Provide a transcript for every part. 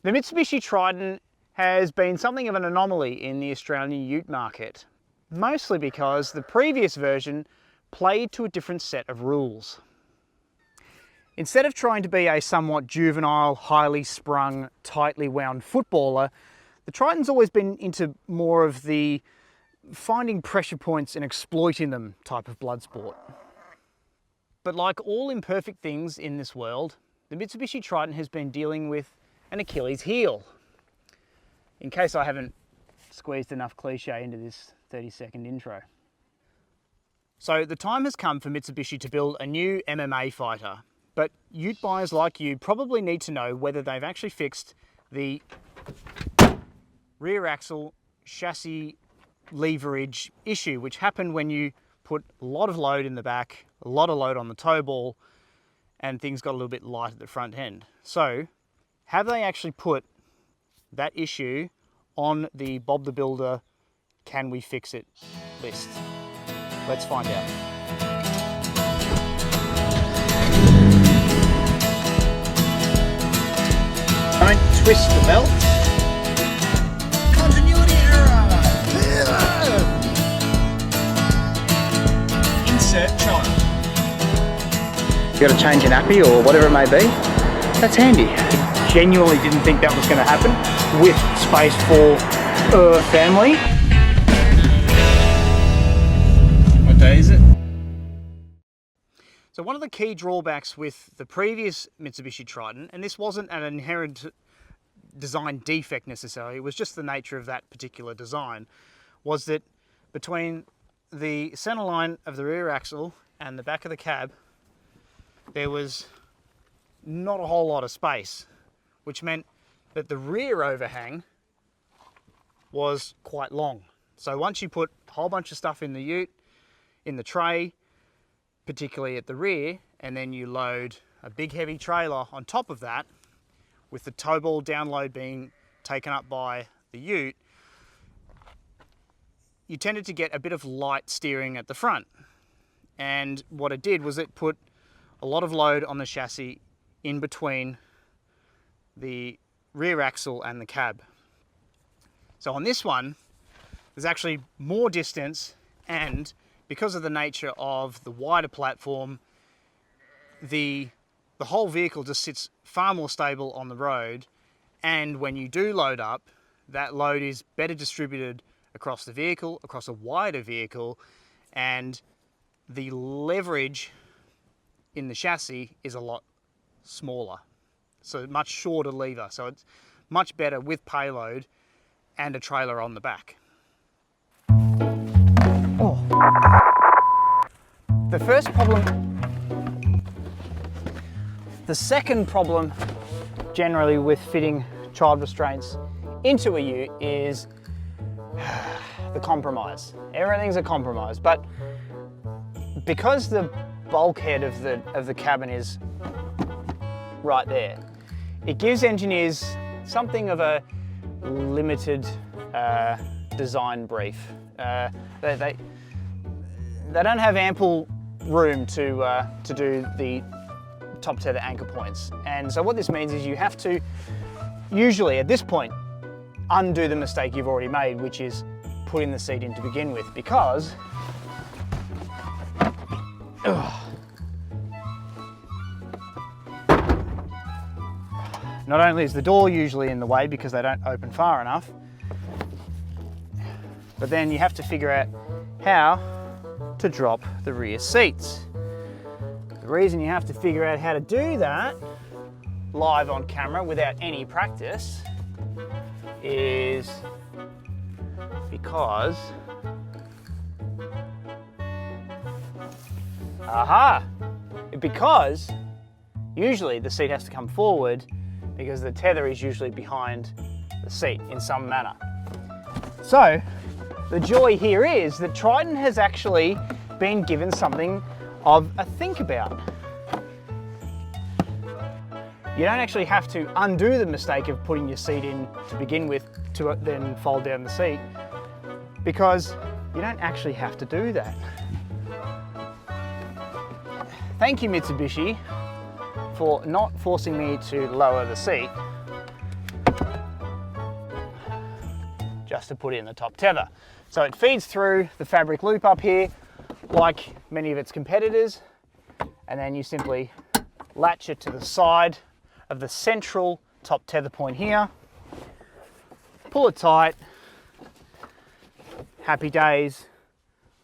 The Mitsubishi Triton has been something of an anomaly in the Australian ute market, mostly because the previous version played to a different set of rules. Instead of trying to be a somewhat juvenile, highly sprung, tightly wound footballer, the Triton's always been into more of the finding pressure points and exploiting them type of blood sport. But like all imperfect things in this world, the Mitsubishi Triton has been dealing with an Achilles heel. In case I haven't squeezed enough cliche into this 30-second intro. So the time has come for Mitsubishi to build a new MMA fighter, but ute buyers like you probably need to know whether they've actually fixed the rear axle chassis leverage issue, which happened when you put a lot of load in the back, a lot of load on the toe ball, and things got a little bit light at the front end. So, have they actually put that issue on the Bob the Builder can we fix it list? Let's find out. Don't twist the belt. Continuity error. Insert child. You got to change an nappy or whatever it may be. That's handy. Genuinely didn't think that was going to happen with space for family. What day is it? So one of the key drawbacks with the previous Mitsubishi Triton, and this wasn't an inherent design defect necessarily, it was just the nature of that particular design, was that between the center line of the rear axle and the back of the cab, there was not a whole lot of space, which meant that the rear overhang was quite long. So once you put a whole bunch of stuff in the ute, in the tray, particularly at the rear, and then you load a big heavy trailer on top of that, with the tow ball download being taken up by the ute, you tended to get a bit of light steering at the front. And what it did was it put a lot of load on the chassis in between the rear axle and the cab. So on this one, there's actually more distance, and because of the nature of the wider platform, the whole vehicle just sits far more stable on the road, and when you do load up, that load is better distributed across the vehicle, across a wider vehicle, and the leverage in the chassis is a lot smaller. So much shorter lever, so it's much better with payload and a trailer on the back. Oh. The first problem, the second problem generally with fitting child restraints into a ute is the compromise. Everything's a compromise, but because the bulkhead of the cabin is right there, it gives engineers something of a limited design brief. They don't have ample room to do the top tether anchor points, and so what this means is you have to usually at this point undo the mistake you've already made, which is putting the seat in to begin with, because not only is the door usually in the way because they don't open far enough, but then you have to figure out how to drop the rear seats. The reason you have to figure out how to do that live on camera without any practice is because because usually the seat has to come forward because the tether is usually behind the seat in some manner. So the joy here is that Triton has actually been given something of a think about. You don't actually have to undo the mistake of putting your seat in to begin with to then fold down the seat, because you don't actually have to do that. Thank you, Mitsubishi, for not forcing me to lower the seat. just to put in the top tether. So it feeds through the fabric loop up here, like many of its competitors, and then you simply latch it to the side of the central top tether point here, pull it tight, happy days.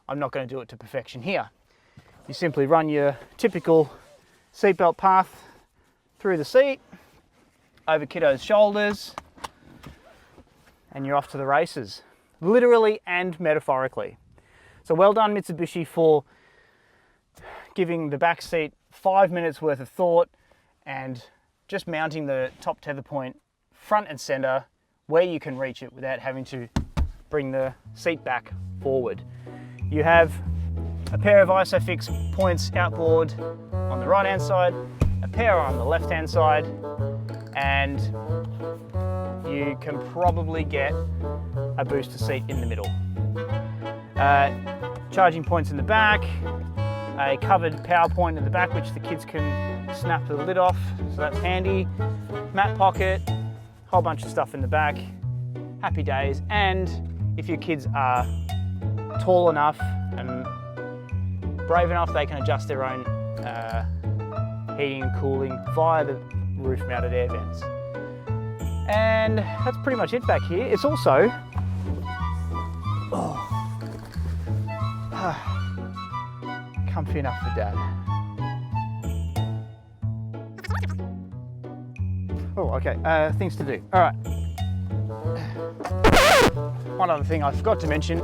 I'm not going to do it to perfection here. You simply run your typical seatbelt path through the seat, over kiddo's shoulders, and you're off to the races, literally and metaphorically. So well done, Mitsubishi, for giving the back seat 5 minutes worth of thought and just mounting the top tether point front and center where you can reach it without having to bring the seat back forward. You have a pair of ISOFIX points outboard on the right hand side, a pair on the left hand side, and you can probably get a booster seat in the middle. Charging points in the back, a covered power point in the back which the kids can snap the lid off, so that's handy. Mat pocket, whole bunch of stuff in the back, happy days. And if your kids are tall enough and brave enough, they can adjust their own heating and cooling via the roof mounted air vents. And that's pretty much it back here. It's also comfy enough for Dad. Oh, okay, things to do. All right. One other thing I forgot to mention.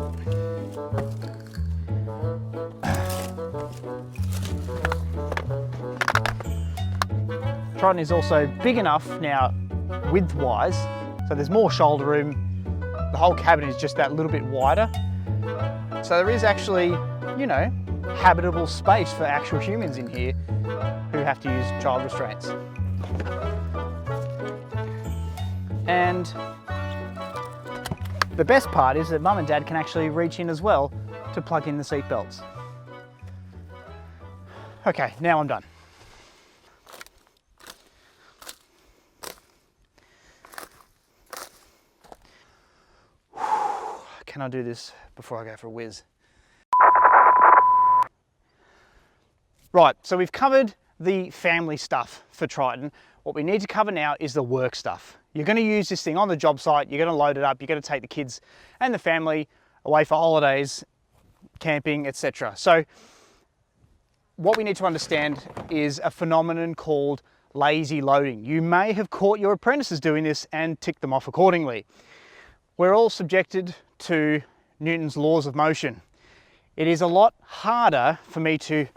Triton is also big enough now width-wise, so there's more shoulder room. The whole cabin is just that little bit wider. So there is actually, you know, habitable space for actual humans in here who have to use child restraints. And the best part is that Mum and Dad can actually reach in as well to plug in the seat belts. Okay, now I'm done. Can I do this before I go for a whiz? Right, so we've covered the family stuff for Triton. What we need to cover now is the work stuff. You're going to use this thing on the job site, you're going to load it up, you're going to take the kids and the family away for holidays, camping, etc. So what we need to understand is a phenomenon called lazy loading. You may have caught your apprentices doing this and ticked them off accordingly. We're all subjected to Newton's laws of motion. It is a lot harder for me to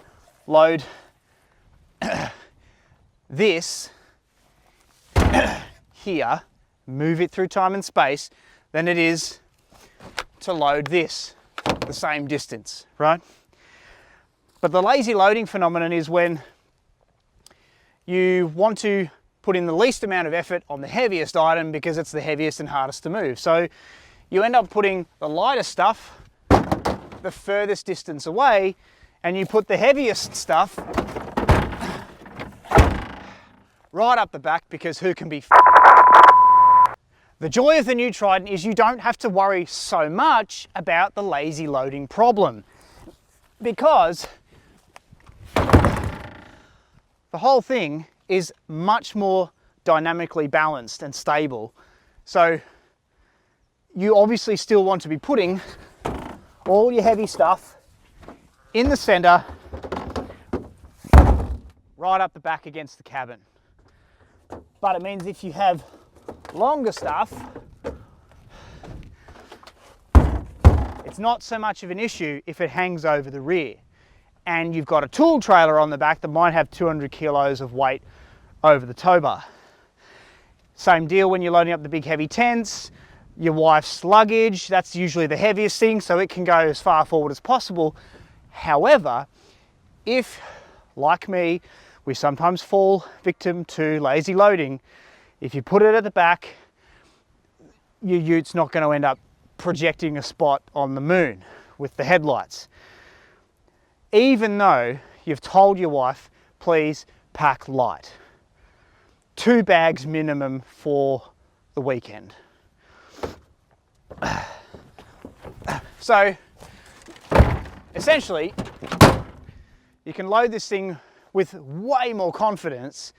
load this here, move it through time and space, than it is to load this the same distance, right? But the lazy loading phenomenon is when you want to put in the least amount of effort on the heaviest item because it's the heaviest and hardest to move. So you end up putting the lighter stuff the furthest distance away, and you put the heaviest stuff right up the back because who can be The joy of the new Triton is you don't have to worry so much about the lazy loading problem, because the whole thing is much more dynamically balanced and stable. So you obviously still want to be putting all your heavy stuff in the center, right up the back against the cabin. But it means if you have longer stuff, it's not so much of an issue if it hangs over the rear. And you've got a tool trailer on the back that might have 200 kilos of weight over the tow bar. Same deal when you're loading up the big heavy tents, your wife's luggage, that's usually the heaviest thing, so it can go as far forward as possible. However, if, like me, we sometimes fall victim to lazy loading, if you put it at the back, your ute's not going to end up projecting a spot on the moon with the headlights. Even though you've told your wife, please pack light. 2 bags minimum for the weekend. So essentially, you can load this thing with way more confidence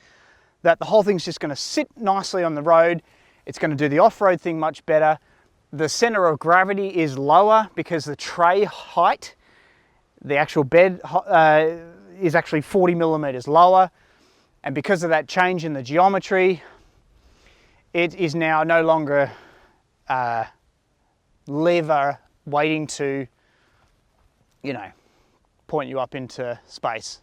that the whole thing's just going to sit nicely on the road. It's going to do the off-road thing much better. The center of gravity is lower because the tray height, the actual bed is actually 40 millimeters lower. And because of that change in the geometry, it is now no longer a lever waiting to, you know, point you up into space.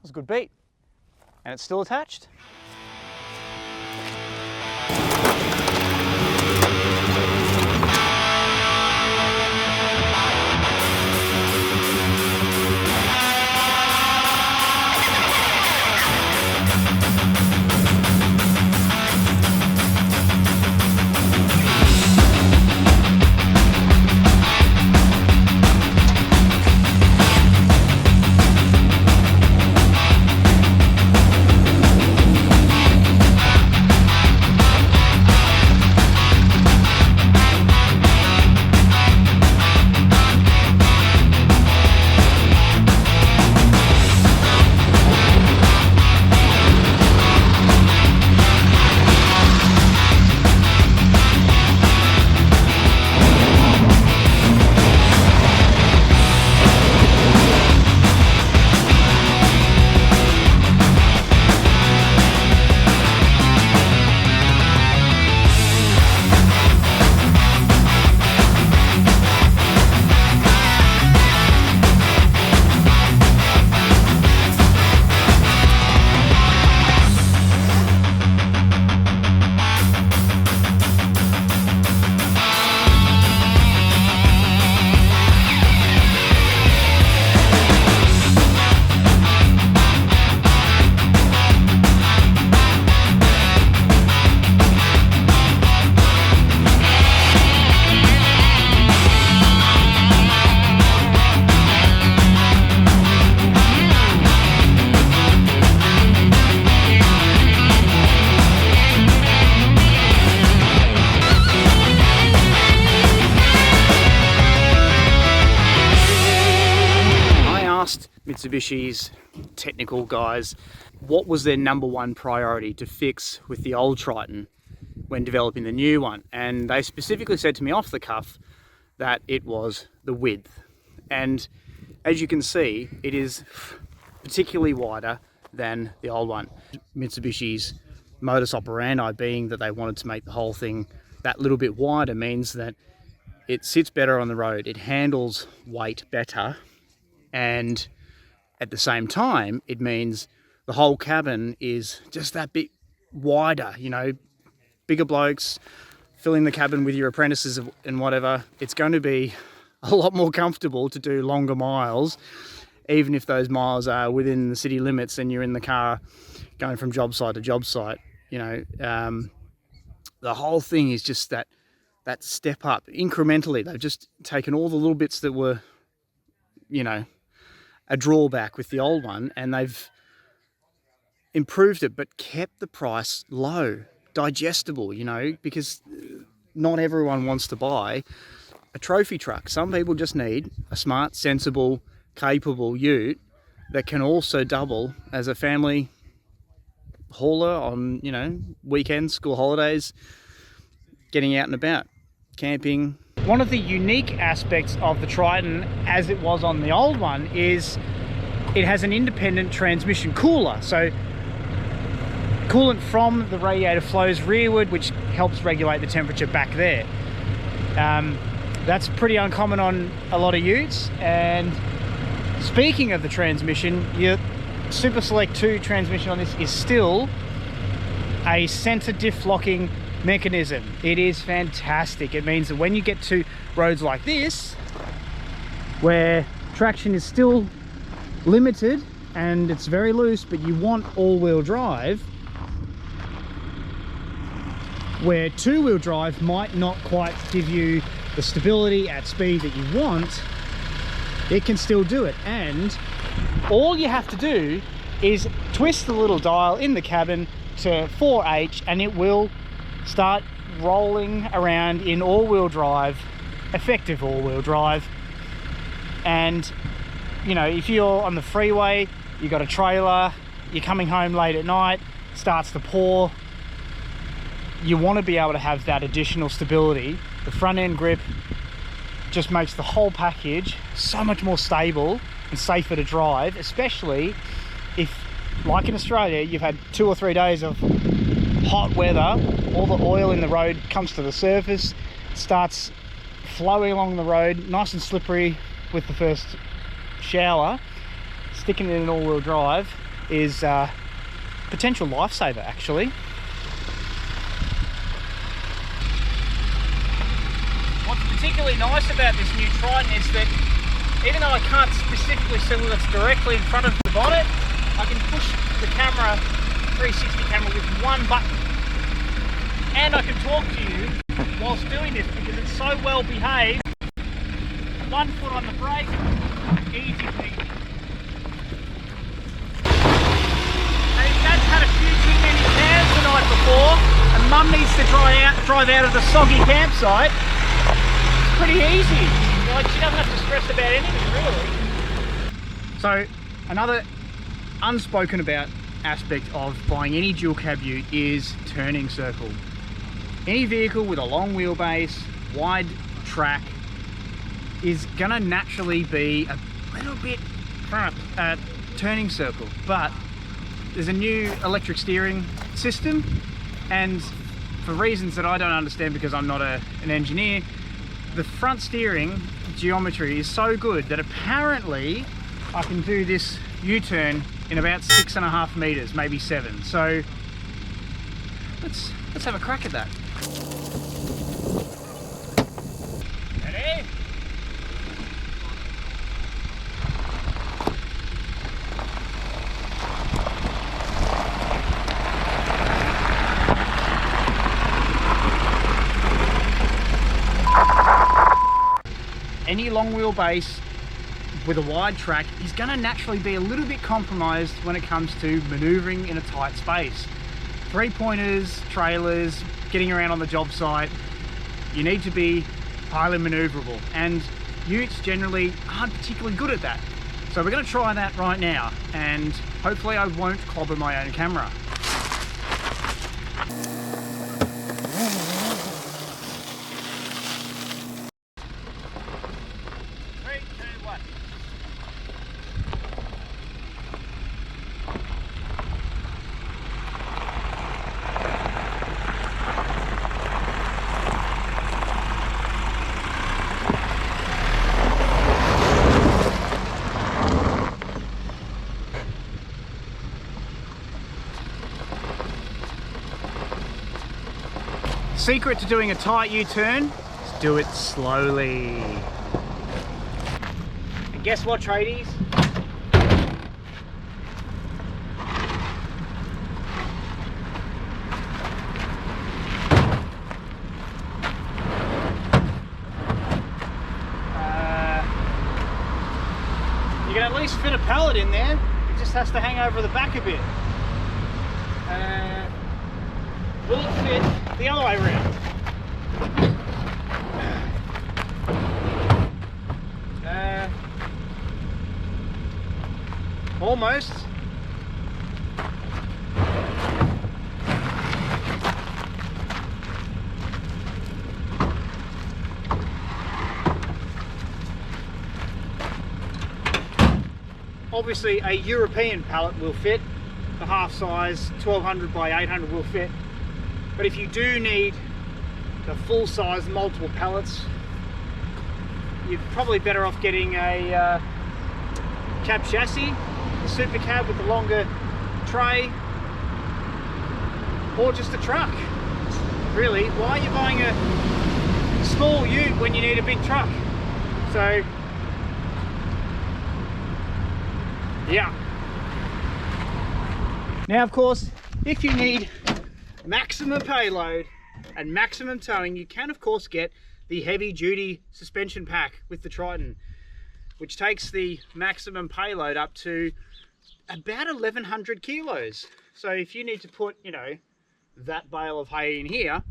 That's a good beat. And it's still attached. Mitsubishi's technical guys what was their number one priority to fix with the old Triton when developing the new one, and they specifically said to me off the cuff that it was the width. And as you can see, it is particularly wider than the old one. Mitsubishi's modus operandi being that they wanted to make the whole thing that little bit wider means that it sits better on the road, it handles weight better, and at the same time it means the whole cabin is just that bit wider. You know, bigger blokes filling the cabin with your apprentices and whatever, it's going to be a lot more comfortable to do longer miles, even if those miles are within the city limits and you're in the car going from job site to job site. You know, the whole thing is just that step up incrementally. They've just taken all the little bits that were, you know, a drawback with the old one, and they've improved it but kept the price low, digestible, you know, because not everyone wants to buy a trophy truck. Some people just need a smart, sensible, capable ute that can also double as a family hauler on, you know, weekends, school holidays, getting out and about, camping. One of the unique aspects of the Triton, as it was on the old one, is it has an independent transmission cooler. So coolant from the radiator flows rearward, which helps regulate the temperature back there. That's pretty uncommon on a lot of utes. And speaking of the transmission, your Super Select 2 transmission on this is still a center diff locking mechanism. It is fantastic. It means that when you get to roads like this, where traction is still limited and it's very loose, but you want all-wheel drive, where two-wheel drive might not quite give you the stability at speed that you want, it can still do it. And all you have to do is twist the little dial in the cabin to 4H and it will start rolling around in all-wheel drive, effective all-wheel drive. And you know, if you're on the freeway, you've got a trailer, you're coming home late at night, starts to pour, you want to be able to have that additional stability. The front end grip just makes the whole package so much more stable and safer to drive, especially if, like in Australia, you've had 2 or 3 days of hot weather. All the oil in the road comes to the surface, starts flowing along the road, nice and slippery with the first shower. Sticking it in an all-wheel drive is a potential lifesaver, actually. What's particularly nice about this new Triton is that even though I can't specifically see what's directly in front of the bonnet, I can push the camera, 360 camera, with one button. And I can talk to you whilst doing this because it's so well behaved. 1 foot on the brake, easy peasy. Hey, Dad's had a few too many cans the night before, and Mum needs to drive out of the soggy campsite. It's pretty easy. Like, she doesn't have to stress about anything, really. So, another unspoken about aspect of buying any dual cab ute is turning circle. Any vehicle with a long wheelbase, wide track, is gonna naturally be a little bit turning circle, but there's a new electric steering system, and for reasons that I don't understand because I'm not an engineer, the front steering geometry is so good that apparently I can do this U-turn in about 6.5 meters, maybe 7. So let's have a crack at that. Ready? Any long wheelbase with a wide track is going to naturally be a little bit compromised when it comes to maneuvering in a tight space. 3-pointers, trailers, getting around on the job site, you need to be highly maneuverable, and utes generally aren't particularly good at that. So we're going to try that right now, and hopefully I won't clobber my own camera. Secret to doing a tight U-turn is do it slowly. And guess what, tradies? You can at least fit a pallet in there. It just has to hang over the back a bit. Will it fit the other way around? Almost. Obviously a European pallet will fit. The half size 1200 by 800 will fit. But if you do need the full size multiple pallets, you're probably better off getting a cab chassis, a super cab with the longer tray, or just a truck. Really, why are you buying a small ute when you need a big truck? So, yeah. Now, of course, if you need maximum payload and maximum towing, you can of course get the heavy duty suspension pack with the Triton, which takes the maximum payload up to about 1,100 kilos. So if you need to put, you know, that bale of hay in here,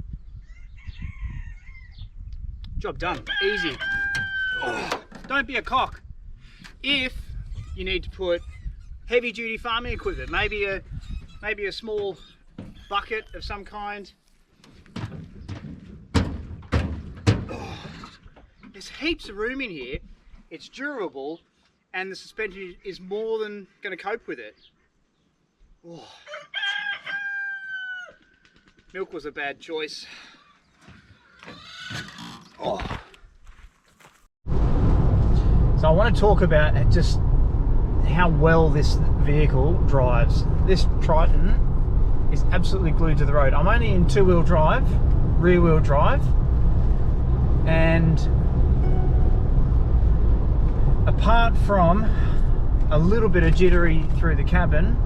job done, easy. Oh, don't be a cock. If you need to put heavy duty farming equipment, maybe a small bucket of some kind. Oh, there's heaps of room in here. It's durable, and the suspension is more than going to cope with it. Oh. Milk was a bad choice. Oh. So I want to talk about just how well this vehicle drives. This Triton is absolutely glued to the road. I'm only in two-wheel drive, rear-wheel drive, and apart from a little bit of jittery through the cabin,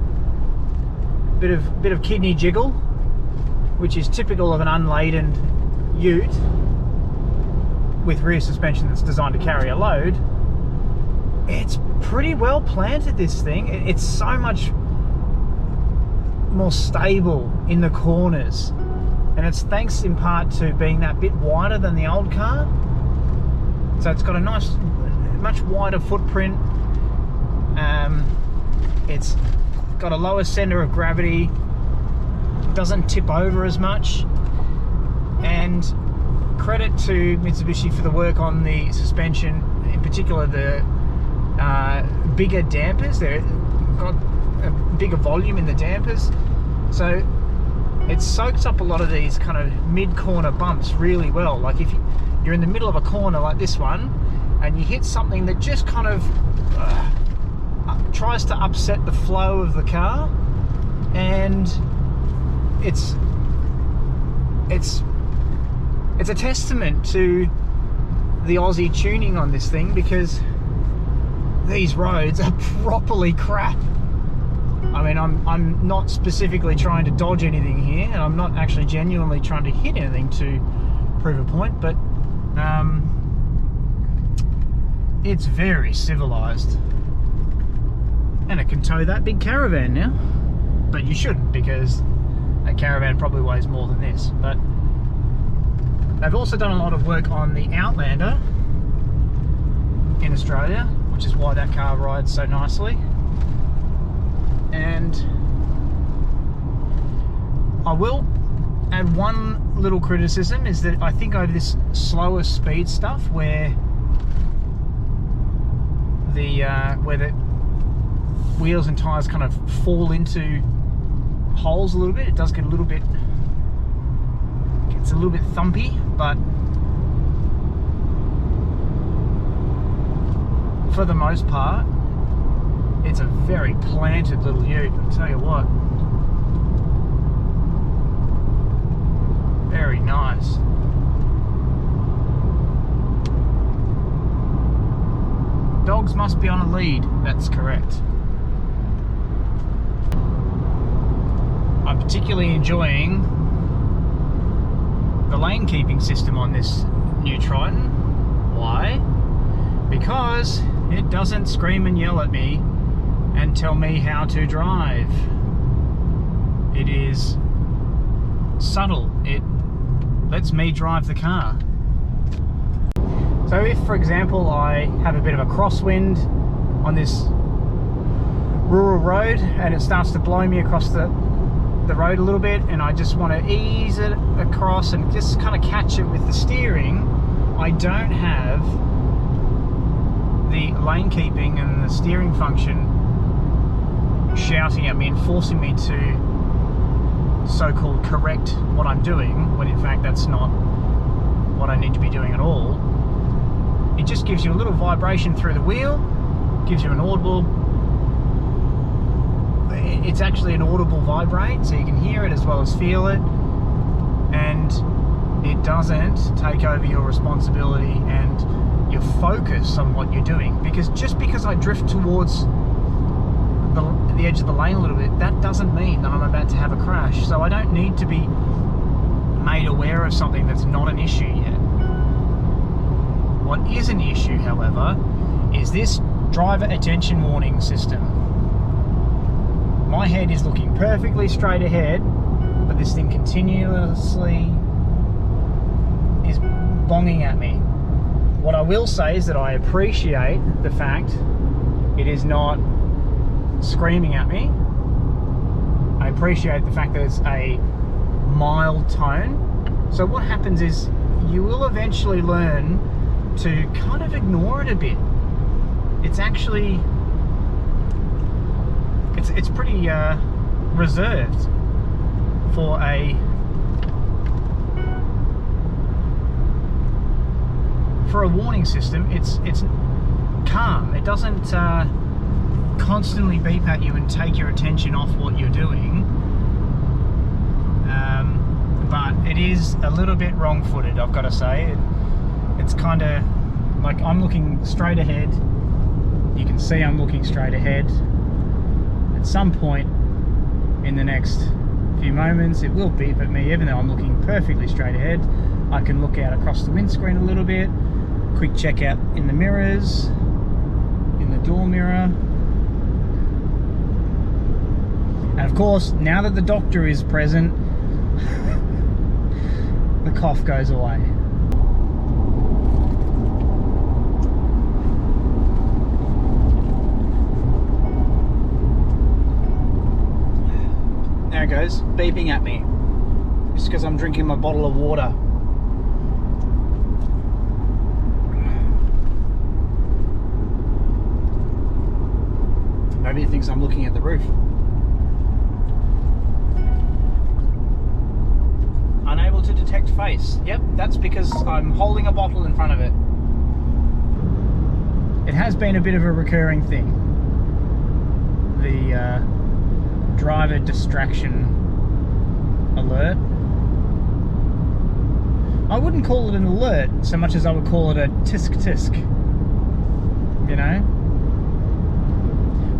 bit of kidney jiggle, which is typical of an unladen ute with rear suspension that's designed to carry a load, it's pretty well planted, this thing. It's so much more stable in the corners, and it's thanks in part to being that bit wider than the old car. So it's got a nice, much wider footprint. It's got a lower center of gravity, doesn't tip over as much, and credit to Mitsubishi for the work on the suspension, in particular the bigger dampers. They've got a bigger volume in the dampers, so it soaks up a lot of these kind of mid-corner bumps really well. Like if you're in the middle of a corner like this one and you hit something that just kind of tries to upset the flow of the car, and it's a testament to the Aussie tuning on this thing, because these roads are properly crap. I mean, I'm not specifically trying to dodge anything here, and I'm not actually genuinely trying to hit anything to prove a point, but it's very civilized, and it can tow that big caravan now. But you shouldn't, because that caravan probably weighs more than this. But they've also done a lot of work on the Outlander in Australia, which is why that car rides so nicely. And I will add one little criticism, is that I think over this slower speed stuff, where the wheels and tyres kind of fall into holes a little bit, it does get a little bit, it's a little bit thumpy, but for the most part, it's a very planted little ute, I'll tell you what. Very nice. Dogs must be on a lead, that's correct. I'm particularly enjoying the lane keeping system on this new Triton. Why? Because it doesn't scream and yell at me and tell me how to drive. It is subtle. It lets me drive the car. So if, for example, I have a bit of a crosswind on this rural road and it starts to blow me across the road a little bit, and I just want to ease it across and just kind of catch it with the steering, I don't have the lane keeping and the steering function shouting at me and forcing me to so-called correct what I'm doing, when in fact that's not what I need to be doing at all. It just gives you a little vibration through the wheel, gives you an audible, it's actually an audible vibrate, so you can hear it as well as feel it, and it doesn't take over your responsibility and your focus on what you're doing. Because just because I drift towards the edge of the lane a little bit, that doesn't mean that I'm about to have a crash. So I don't need to be made aware of something that's not an issue yet. What is an issue, however, is this driver attention warning system. My head is looking perfectly straight ahead, but this thing continuously is bonging at me. What I will say is that I appreciate the fact it is not screaming at me. I appreciate the fact that it's a mild tone. So what happens is you will eventually learn to kind of ignore it a bit. It's actually, it's pretty reserved for a warning system. It's calm. It doesn't constantly beep at you and take your attention off what you're doing. But it is a little bit wrong-footed, I've got to say. It's kind of like I'm looking straight ahead. You can see I'm looking straight ahead. At some point in the next few moments, it will beep at me, even though I'm looking perfectly straight ahead. I can look out across the windscreen a little bit, quick check out in the mirrors, in the door mirror. And of course, now that the doctor is present, the cough goes away. There it goes, beeping at me. Just because I'm drinking my bottle of water. Maybe it thinks I'm looking at the roof. Unable to detect face. Yep, that's because I'm holding a bottle in front of it. It has been a bit of a recurring thing. The driver distraction alert. I wouldn't call it an alert so much as I would call it a tisk tisk, you know?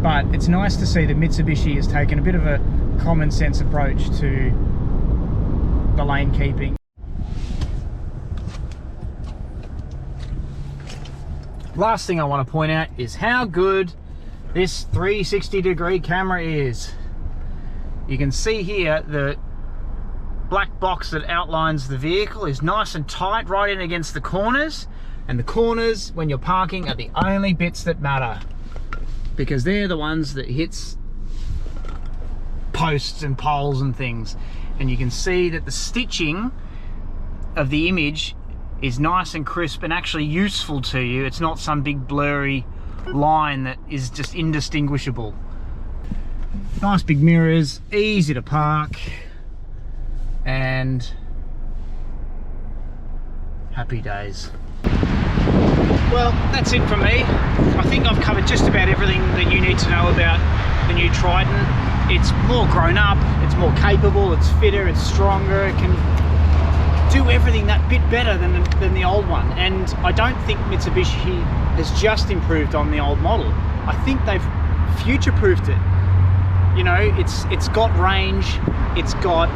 But it's nice to see that Mitsubishi has taken a bit of a common sense approach to the lane keeping. Last thing I want to point out is how good this 360-degree camera is. You can see here the black box that outlines the vehicle is nice and tight right in against the corners, and the corners when you're parking are the only bits that matter, because they're the ones that hits posts and poles and things. And you can see that the stitching of the image is nice and crisp and actually useful to you. It's not some big blurry line that is just indistinguishable. Nice big mirrors, easy to park, and happy days. Well, that's it from me. I think I've covered just about everything that you need to know about the new Triton. It's more grown up, it's more capable, it's fitter, it's stronger, it can do everything that bit better than the old one. And I don't think Mitsubishi has just improved on the old model. I think they've future-proofed it. You know, it's got range, it's got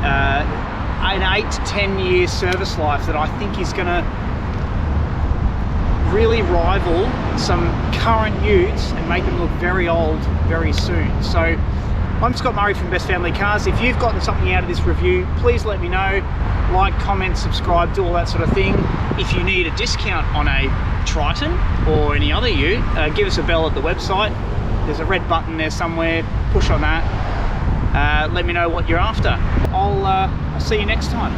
an 8 to 10 year service life that I think is going to really rival some current utes and make them look very old very soon. So I'm Scott Murray from Best Family Cars. If you've gotten something out of this review, please let me know. Like, comment, subscribe, do all that sort of thing. If you need a discount on a Triton or any other ute, give us a bell at the website. There's a red button there somewhere, push on that. Let me know what you're after. I'll see you next time.